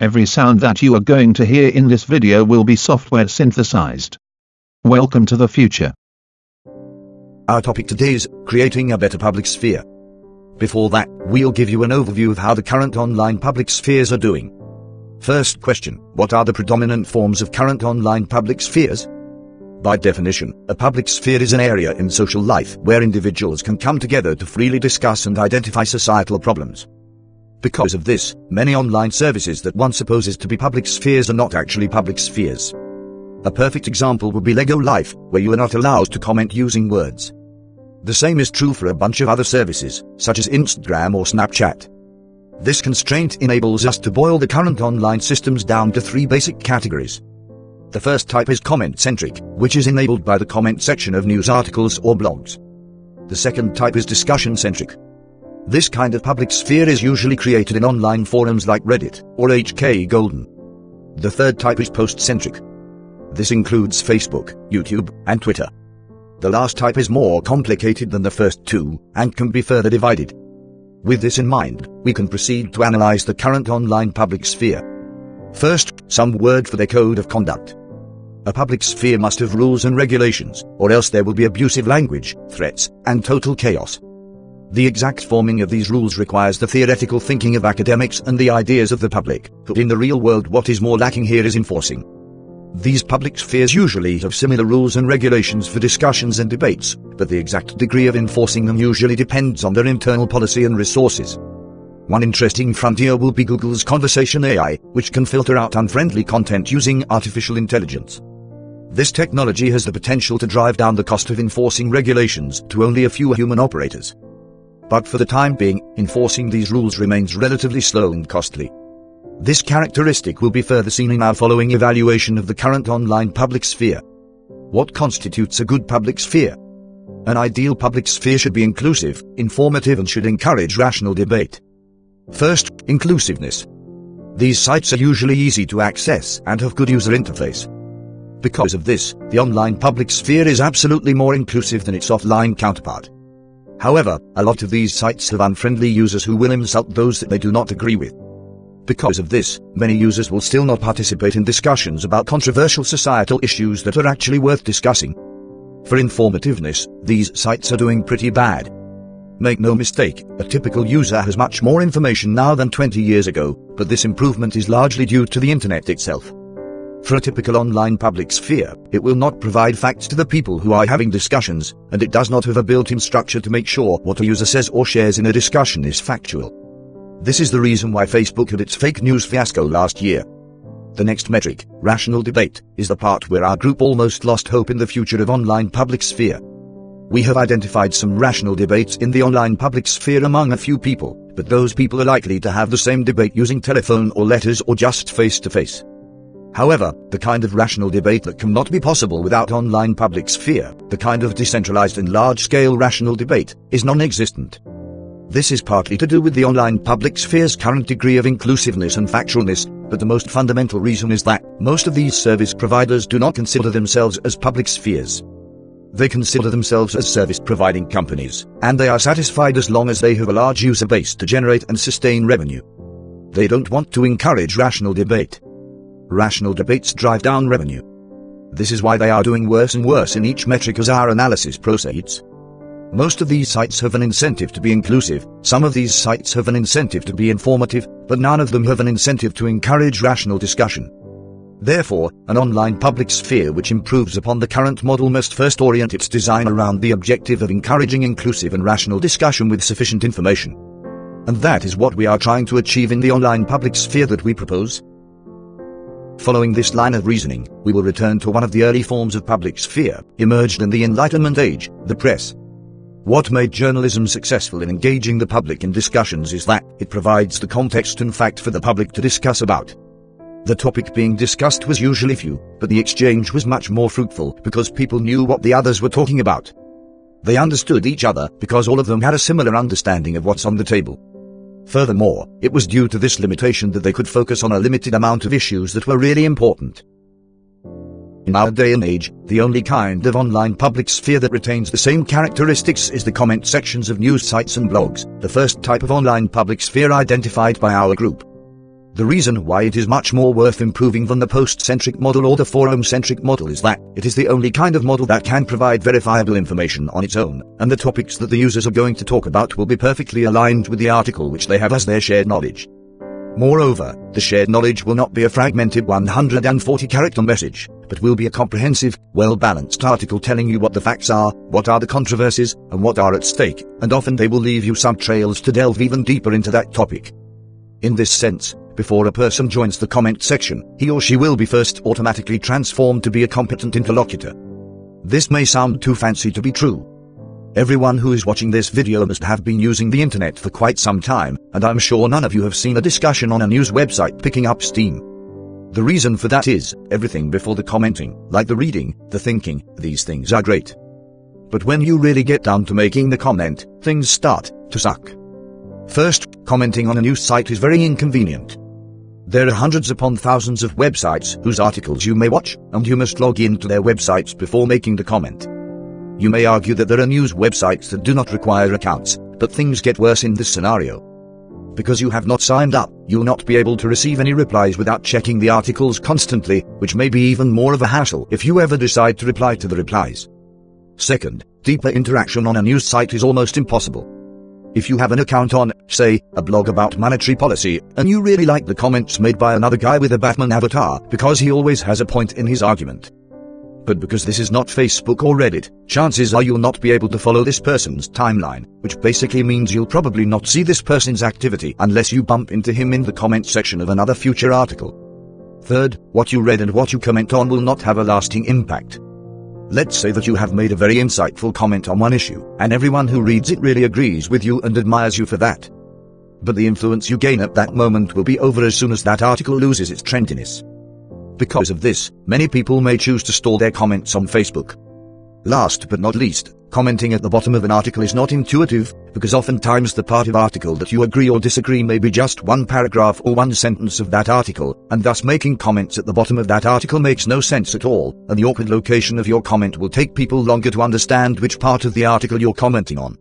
Every sound that you are going to hear in this video will be software synthesized. Welcome to the future. Our topic today is creating a better public sphere. Before that, we'll give you an overview of how the current online public spheres are doing. First question, what are the predominant forms of current online public spheres? By definition, a public sphere is an area in social life where individuals can come together to freely discuss and identify societal problems. Because of this, many online services that one supposes to be public spheres are not actually public spheres. A perfect example would be Lego Life, where you are not allowed to comment using words. The same is true for a bunch of other services, such as Instagram or Snapchat. This constraint enables us to boil the current online systems down to three basic categories. The first type is comment-centric, which is enabled by the comment section of news articles or blogs. The second type is discussion-centric. This kind of public sphere is usually created in online forums like Reddit or HK Golden. The third type is post-centric. This includes Facebook, YouTube, and Twitter. The last type is more complicated than the first two and can be further divided. With this in mind, we can proceed to analyze the current online public sphere. First, some word for their code of conduct. A public sphere must have rules and regulations, or else there will be abusive language, threats, and total chaos. The exact forming of these rules requires the theoretical thinking of academics and the ideas of the public, but in the real world what is more lacking here is enforcing. These public spheres usually have similar rules and regulations for discussions and debates, but the exact degree of enforcing them usually depends on their internal policy and resources. One interesting frontier will be Google's conversation AI, which can filter out unfriendly content using artificial intelligence. This technology has the potential to drive down the cost of enforcing regulations to only a few human operators. But for the time being, enforcing these rules remains relatively slow and costly. This characteristic will be further seen in our following evaluation of the current online public sphere. What constitutes a good public sphere? An ideal public sphere should be inclusive, informative, and should encourage rational debate. First, inclusiveness. These sites are usually easy to access and have good user interface. Because of this, the online public sphere is absolutely more inclusive than its offline counterpart. However, a lot of these sites have unfriendly users who will insult those that they do not agree with. Because of this, many users will still not participate in discussions about controversial societal issues that are actually worth discussing. For informativeness, these sites are doing pretty bad. Make no mistake, a typical user has much more information now than 20 years ago, but this improvement is largely due to the internet itself. For a typical online public sphere, it will not provide facts to the people who are having discussions, and it does not have a built-in structure to make sure what a user says or shares in a discussion is factual. This is the reason why Facebook had its fake news fiasco last year. The next metric, rational debate, is the part where our group almost lost hope in the future of online public sphere. We have identified some rational debates in the online public sphere among a few people, but those people are likely to have the same debate using telephone or letters or just face-to-face. However, the kind of rational debate that cannot be possible without online public sphere, the kind of decentralized and large-scale rational debate, is non-existent. This is partly to do with the online public sphere's current degree of inclusiveness and factualness, but the most fundamental reason is that most of these service providers do not consider themselves as public spheres. They consider themselves as service-providing companies, and they are satisfied as long as they have a large user base to generate and sustain revenue. They don't want to encourage rational debate. Rational debates drive down revenue. This is why they are doing worse and worse in each metric as our analysis proceeds. Most of these sites have an incentive to be inclusive, some of these sites have an incentive to be informative, but none of them have an incentive to encourage rational discussion. Therefore, an online public sphere which improves upon the current model must first orient its design around the objective of encouraging inclusive and rational discussion with sufficient information. And that is what we are trying to achieve in the online public sphere that we propose. Following this line of reasoning, we will return to one of the early forms of public sphere, emerged in the Enlightenment age, the press. What made journalism successful in engaging the public in discussions is that it provides the context and fact for the public to discuss about. The topic being discussed was usually few, but the exchange was much more fruitful because people knew what the others were talking about. They understood each other because all of them had a similar understanding of what's on the table. Furthermore, it was due to this limitation that they could focus on a limited amount of issues that were really important. In our day and age, the only kind of online public sphere that retains the same characteristics is the comment sections of news sites and blogs, the first type of online public sphere identified by our group. The reason why it is much more worth improving than the post-centric model or the forum-centric model is that it is the only kind of model that can provide verifiable information on its own, and the topics that the users are going to talk about will be perfectly aligned with the article which they have as their shared knowledge. Moreover, the shared knowledge will not be a fragmented 140-character message, but will be a comprehensive, well-balanced article telling you what the facts are, what are the controversies, and what are at stake, and often they will leave you some trails to delve even deeper into that topic. In this sense, before a person joins the comment section, he or she will be first automatically transformed to be a competent interlocutor. This may sound too fancy to be true. Everyone who is watching this video must have been using the internet for quite some time, and I'm sure none of you have seen a discussion on a news website picking up steam. The reason for that is, everything before the commenting, like the reading, the thinking, these things are great. But when you really get down to making the comment, things start to suck. First, commenting on a news site is very inconvenient. There are hundreds upon thousands of websites whose articles you may watch, and you must log in to their websites before making the comment. You may argue that there are news websites that do not require accounts, but things get worse in this scenario. Because you have not signed up, you'll not be able to receive any replies without checking the articles constantly, which may be even more of a hassle if you ever decide to reply to the replies. Second, deeper interaction on a news site is almost impossible. If you have an account on, say, a blog about monetary policy, and you really like the comments made by another guy with a Batman avatar because he always has a point in his argument. But because this is not Facebook or Reddit, chances are you'll not be able to follow this person's timeline, which basically means you'll probably not see this person's activity unless you bump into him in the comment section of another future article. Third, what you read and what you comment on will not have a lasting impact. Let's say that you have made a very insightful comment on one issue, and everyone who reads it really agrees with you and admires you for that. But the influence you gain at that moment will be over as soon as that article loses its trendiness. Because of this, many people may choose to store their comments on Facebook. Last but not least, commenting at the bottom of an article is not intuitive, because oftentimes the part of article that you agree or disagree may be just one paragraph or one sentence of that article, and thus making comments at the bottom of that article makes no sense at all, and the awkward location of your comment will take people longer to understand which part of the article you're commenting on.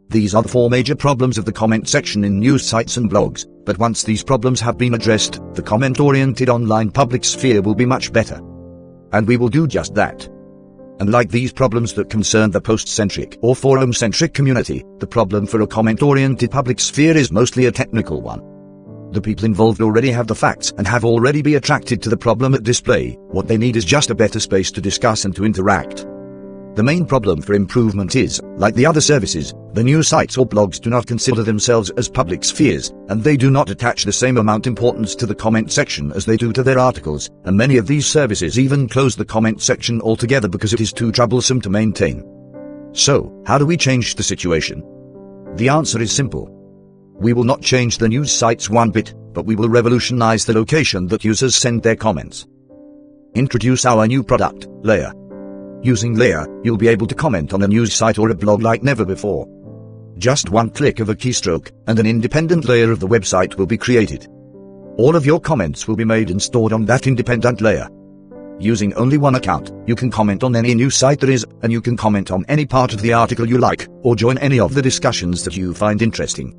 These are the four major problems of the comment section in news sites and blogs, but once these problems have been addressed, the comment-oriented online public sphere will be much better. And we will do just that. Unlike these problems that concern the post-centric or forum-centric community, the problem for a comment-oriented public sphere is mostly a technical one. The people involved already have the facts and have already been attracted to the problem at display. What they need is just a better space to discuss and to interact. The main problem for improvement is, like the other services, the news sites or blogs do not consider themselves as public spheres, and they do not attach the same amount importance to the comment section as they do to their articles, and many of these services even close the comment section altogether because it is too troublesome to maintain. So, how do we change the situation? The answer is simple. We will not change the news sites one bit, but we will revolutionize the location that users send their comments. Introduce our new product, Layer. Using Layer, you'll be able to comment on a news site or a blog like never before. Just one click of a keystroke, and an independent layer of the website will be created. All of your comments will be made and stored on that independent layer. Using only one account, you can comment on any news site there is, and you can comment on any part of the article you like, or join any of the discussions that you find interesting.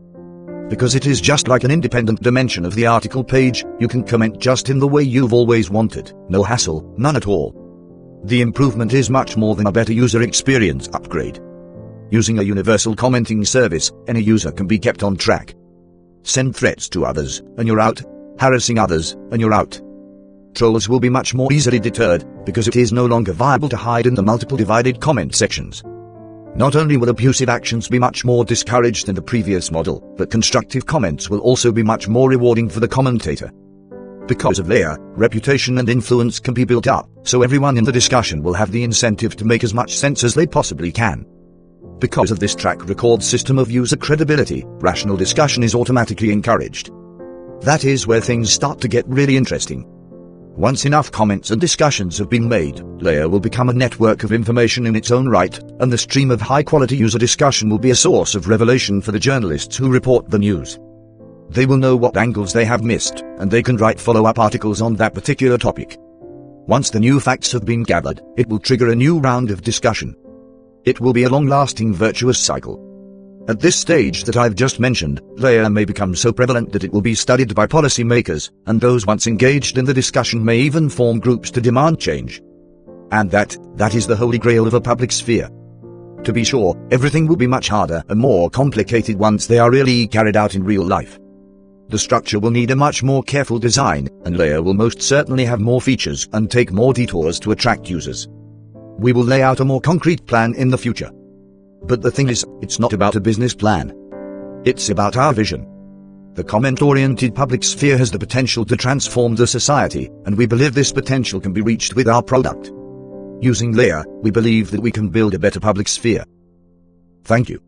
Because it is just like an independent dimension of the article page, you can comment just in the way you've always wanted, no hassle, none at all. The improvement is much more than a better user experience upgrade. Using a universal commenting service, any user can be kept on track. Send threats to others, and you're out. Harassing others, and you're out. Trolls will be much more easily deterred, because it is no longer viable to hide in the multiple divided comment sections. Not only will abusive actions be much more discouraged than the previous model, but constructive comments will also be much more rewarding for the commentator. Because of Layer, reputation and influence can be built up, so everyone in the discussion will have the incentive to make as much sense as they possibly can. Because of this track record system of user credibility, rational discussion is automatically encouraged. That is where things start to get really interesting. Once enough comments and discussions have been made, Layer will become a network of information in its own right, and the stream of high-quality user discussion will be a source of revelation for the journalists who report the news. They will know what angles they have missed, and they can write follow-up articles on that particular topic. Once the new facts have been gathered, it will trigger a new round of discussion. It will be a long-lasting virtuous cycle. At this stage that I've just mentioned, layer may become so prevalent that it will be studied by policymakers, and those once engaged in the discussion may even form groups to demand change. And that is the holy grail of a public sphere. To be sure, everything will be much harder and more complicated once they are really carried out in real life. The structure will need a much more careful design, and layer will most certainly have more features and take more detours to attract users. We will lay out a more concrete plan in the future. But the thing is, it's not about a business plan. It's about our vision. The comment-oriented public sphere has the potential to transform the society, and we believe this potential can be reached with our product. Using layer, we believe that we can build a better public sphere. Thank you.